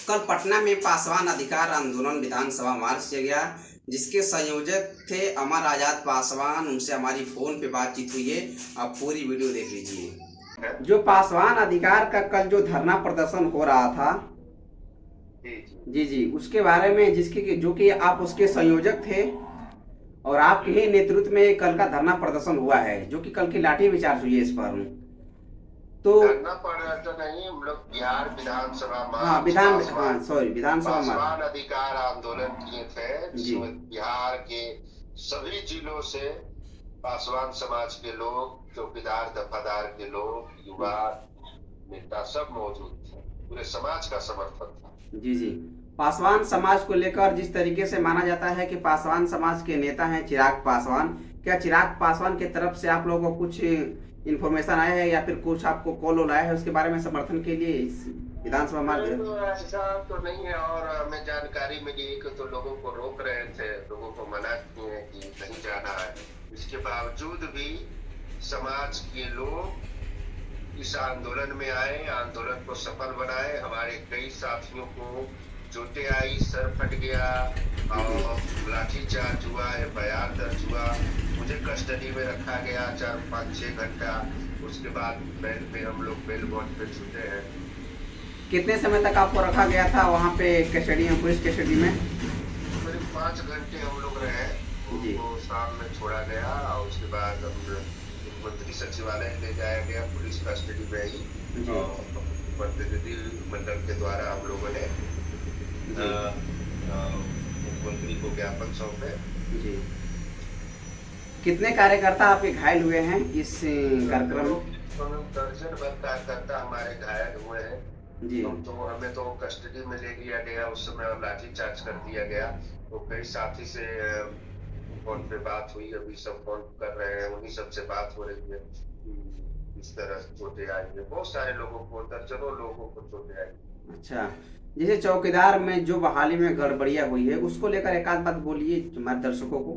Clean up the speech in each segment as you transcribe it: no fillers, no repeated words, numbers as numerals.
कल पटना में पासवान अधिकार आंदोलन विधानसभा मार्च किया गया, जिसके संयोजक थे अमर आजाद पासवान। उनसे हमारी फोन पे बातचीत हुई है, आप पूरी वीडियो देख लीजिए। जो पासवान अधिकार का कल जो धरना प्रदर्शन हो रहा था, जी, उसके बारे में जिसके जो कि आप उसके संयोजक थे और आपके ही नेतृत्व में कल का धरना प्रदर्शन हुआ है, जो कि कल की लाठी विचार हुई है इस पर। तो धरना प्रदर्शन नहीं, हम लोग बिहार विधानसभा विधानसभा पासवान अधिकार आंदोलन किए थे, जिसमें बिहार के सभी जिलों से पासवान समाज के लोग, चौकीदार दफादार के लोग, युवा नेता सब मौजूद थे। पूरे समाज का समर्थन था। जी। पासवान समाज को लेकर जिस तरीके से माना जाता है कि पासवान समाज के नेता हैं चिराग पासवान, क्या चिराग पासवान की तरफ से आप लोगों को कुछ इन्फॉर्मेशन आया है या फिर कुछ आपको कॉल आया है उसके बारे में समर्थन के लिए इस विधानसभा मार्ग? तो ऐसा तो नहीं है, और हमें जानकारी मिली कि तो लोगों को रोक रहे थे, लोगों को मना किए कि नहीं जाना है। इसके बावजूद भी समाज के लोग इस आंदोलन में आए, आंदोलन को सफल बनाए। हमारे कई साथियों को चोटें आई, सर फट गया और लाठीचार्ज हुआ, FIR दर्ज हुआ। मुझे कस्टडी में रखा गया 4-5-6 घंटा। उसके बाद बेल पे हम लोग बेल बॉन्ड पे छूटे हैं। कितने समय तक आपको रखा गया था वहाँ पे कस्टडी में, पुलिस कस्टडी में? करीब 5 घंटे हम लोग रहे। उनको शाम में छोड़ा गया और उसके बाद मुख्यमंत्री सचिवालय ले जाया गया पुलिस कस्टडी में ही। प्रतिनिधि मंडल के द्वारा हम लोगों ने मुख्यमंत्री को ज्ञापन सौंपे। कितने कार्यकर्ता आपके घायल हुए हैं इस कार्यक्रम में? दर्जन भर कार्यकर्ता हमारे घायल हुए हैं जी। तो हमें तो कस्टडी में ले लिया गया, उस समय लाठी चार्ज कर दिया गया। तो कई साथी से फोन पे बात हुई, अभी सब फोन कर रहे हैं, उन्हीं सबसे बात हो रही है। इस तरह चोटें आई है, बहुत सारे लोगों को, दर्जनों लोगों को चोटें आई। अच्छा, जैसे चौकीदार में जो बहाली में गड़बड़िया हुई है, उसको लेकर एक आध बात बोलिए हमारे दर्शकों को।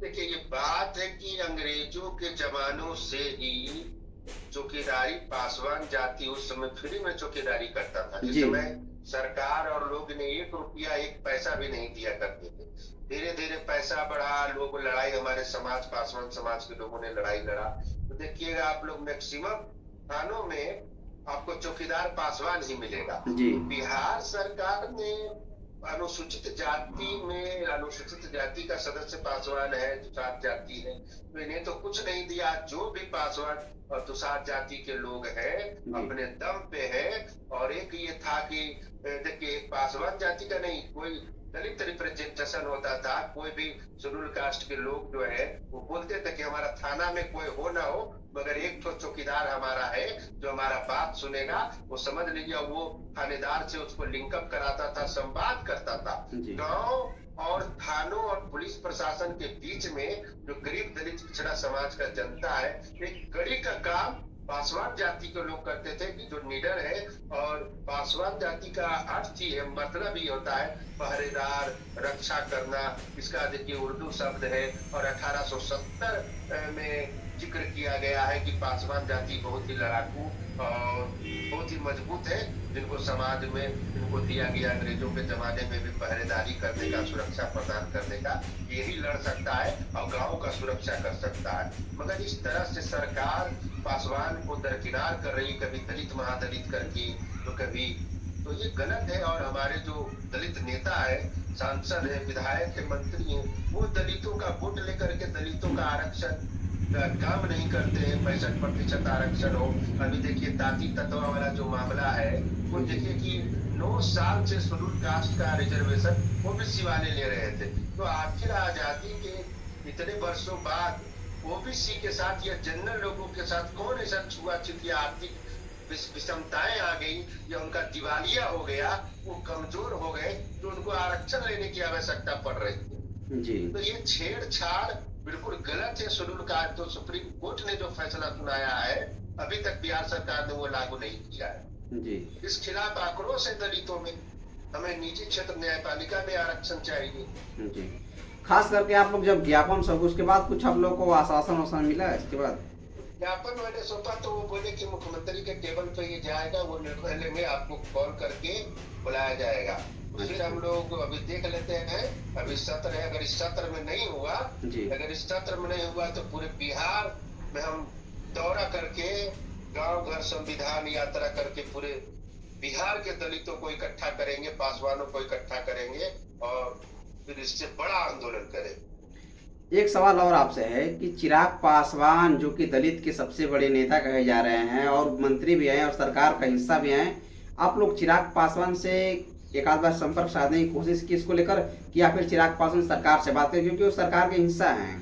देखिए, ये बात है कि अंग्रेजों के जमानों से ही चौकीदारी पासवान जाति उस समय फ्री में चौकीदारी करता था। जिस समय सरकार और लोग ने 1 रुपया 1 पैसा भी नहीं दिया करते थे। धीरे धीरे पैसा बढ़ा, लोग लड़ाई, हमारे समाज, पासवान समाज के लोगों ने लड़ाई लड़ा। तो देखिएगा आप लोग, मैक्सिमम थानों में आपको चौकीदार पासवान ही मिलेगा। बिहार सरकार ने अनुसूचित जाति में, अनुसूचित जाति का सदस्य पासवान है, दुसाध जाति है, तो इन्हें तो कुछ नहीं दिया। जो भी पासवान और दुसाध जाति के लोग हैं अपने दम पे है। और एक ये था कि देखिए, पासवान जाति का नहीं, कोई दलित रिप्रेजेंटेशन होता था, कोई भी शेड्यूल कास्ट के लोग जो है वो बोलते थे कि हमारा थाना में कोई हो ना हो, मगर एक तो चौकीदार हमारा है जो हमारा बात सुनेगा। वो समझ लीजिए, वो थानेदार से उसको लिंकअप कराता था, संवाद करता था। गांव और थानों और पुलिस प्रशासन के बीच में जो गरीब दलित पिछड़ा समाज का जनता है, एक कड़ी का काम पासवान जाति के लोग करते थे कि जो निडर है। और पासवान जाति का अर्थ ही है, मतलब ही होता है पहरेदार, रक्षा करना। इसका देखिए उर्दू शब्द है और 1870 में जिक्र किया गया है कि पासवान जाति बहुत ही लड़ाकू और बहुत ही मजबूत है, जिनको समाज में इनको दिया गया अंग्रेजों के जमाने में भी पहरेदारी करने का, सुरक्षा प्रदान करने का, यही लड़ सकता है और गांव का सुरक्षा कर सकता है। मगर इस तरह से सरकार पासवान को दरकिनार कर रही, कभी दलित महादलित करके, तो कभी, तो ये गलत है। और हमारे जो दलित नेता है, सांसद है, विधायक है, मंत्री है, वो दलितों का वोट लेकर के दलितों का आरक्षण काम नहीं करते हैं। 65% आरक्षण हो। अभी देखिए ताती तत्वा वाला जो मामला है, वो देखिए कि 9 साल से शेड्यूल कास्ट का रिजर्वेशन ओबीसी वाले ले रहे थे। तो आखिर आजादी के इतने वर्षों बाद ओबीसी के साथ या जनरल लोगों के साथ कौन ऐसा छुआछूत या आर्थिक विषमताएं आ गई या उनका दिवालिया हो गया, वो कमजोर हो गए, तो उनको आरक्षण लेने की आवश्यकता पड़ रही है। तो ये छेड़छाड़ बिल्कुल गलत है शेड्यूल कास्ट। तो सुप्रीम कोर्ट ने जो फैसला सुनाया है, अभी तक बिहार सरकार ने वो लागू नहीं किया है। इस खिलाफ आक्रोश है दलितों में। हमें निजी क्षेत्र न्यायपालिका में आरक्षण चाहिए। खास करके आप लोग जब ज्ञापन सब, उसके बाद कुछ आप लोग को आश्वासन मिला इसके बाद? ज्ञापन मैंने सौंपा तो वो बोले कि मुख्यमंत्री के टेबल पे ये जाएगा, वो निर्णय लेंगे, आपको कॉल करके बुलाया जाएगा। फिर हम लोग अभी देख लेते हैं, अभी सत्र है, अगर इस सत्र में नहीं हुआ, अगर इस सत्र में नहीं हुआ तो पूरे बिहार में हम दौरा करके गांव घर संविधान यात्रा करके पूरे बिहार के दलितों को इकट्ठा करेंगे, पासवानों को इकट्ठा करेंगे और फिर इससे बड़ा आंदोलन करेंगे। एक सवाल और आपसे है कि चिराग पासवान जो कि दलित के सबसे बड़े नेता कहे जा रहे हैं और मंत्री भी हैं और सरकार का हिस्सा भी हैं, आप लोग चिराग पासवान से एक आध बार संपर्क साधने की कोशिश की इसको लेकर, कि या फिर चिराग पासवान सरकार से बात करें, क्योंकि वो सरकार के हिस्सा हैं?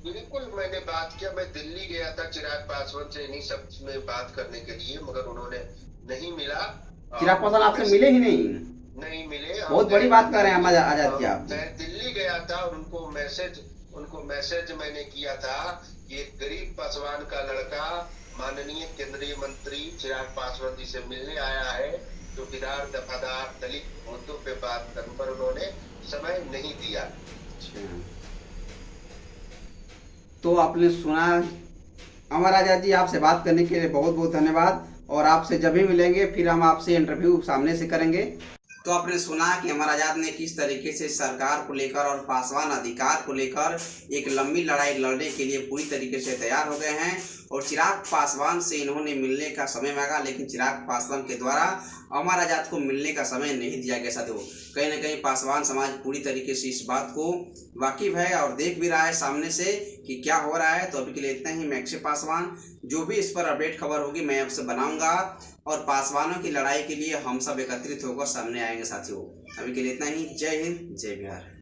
बिल्कुल मैंने बात किया, मैं दिल्ली गया था चिराग पासवान से इन्हीं सब में बात करने के लिए, मगर उन्होंने नहीं मिला। चिराग पासवान आपसे मिले ही नहीं? नहीं मिले। बहुत बड़ी बात कर रहे हैं आजाद जी आप। मैं दिल्ली गया था और उनको मैसेज मैंने किया था कि एक गरीब पासवान का लड़का माननीय केंद्रीय मंत्री चिराग पासवान जी से मिलने आया है, चौकीदार दफादार दलित मुद्दों पे बात करने पर उन्होंने समय नहीं दिया। तो आपने सुना। अमर आजाद जी, आपसे बात करने के लिए बहुत बहुत धन्यवाद, और आपसे जब भी मिलेंगे फिर हम आपसे इंटरव्यू सामने से करेंगे। तो आपने सुना कि अमर आजाद ने किस तरीके से सरकार को लेकर और पासवान अधिकार को लेकर एक लंबी लड़ाई लड़ने के लिए पूरी तरीके से तैयार हो गए हैं, और चिराग पासवान से इन्होंने मिलने का समय मांगा, लेकिन चिराग पासवान के द्वारा अमर आजाद को मिलने का समय नहीं दिया गया। साथियों, कहीं ना कहीं पासवान समाज पूरी तरीके से इस बात को वाकिफ है और देख भी रहा है सामने से कि क्या हो रहा है। तो अभी के लिए इतना ही। मैं अक्षय पासवान, जो भी इस पर अपडेट खबर होगी मैं आपसे बनाऊंगा, और पासवानों की लड़ाई के लिए हम सब एकत्रित होकर सामने आएंगे। साथियों, अभी के लिए इतना ही। जय हिंद, जय बिहार।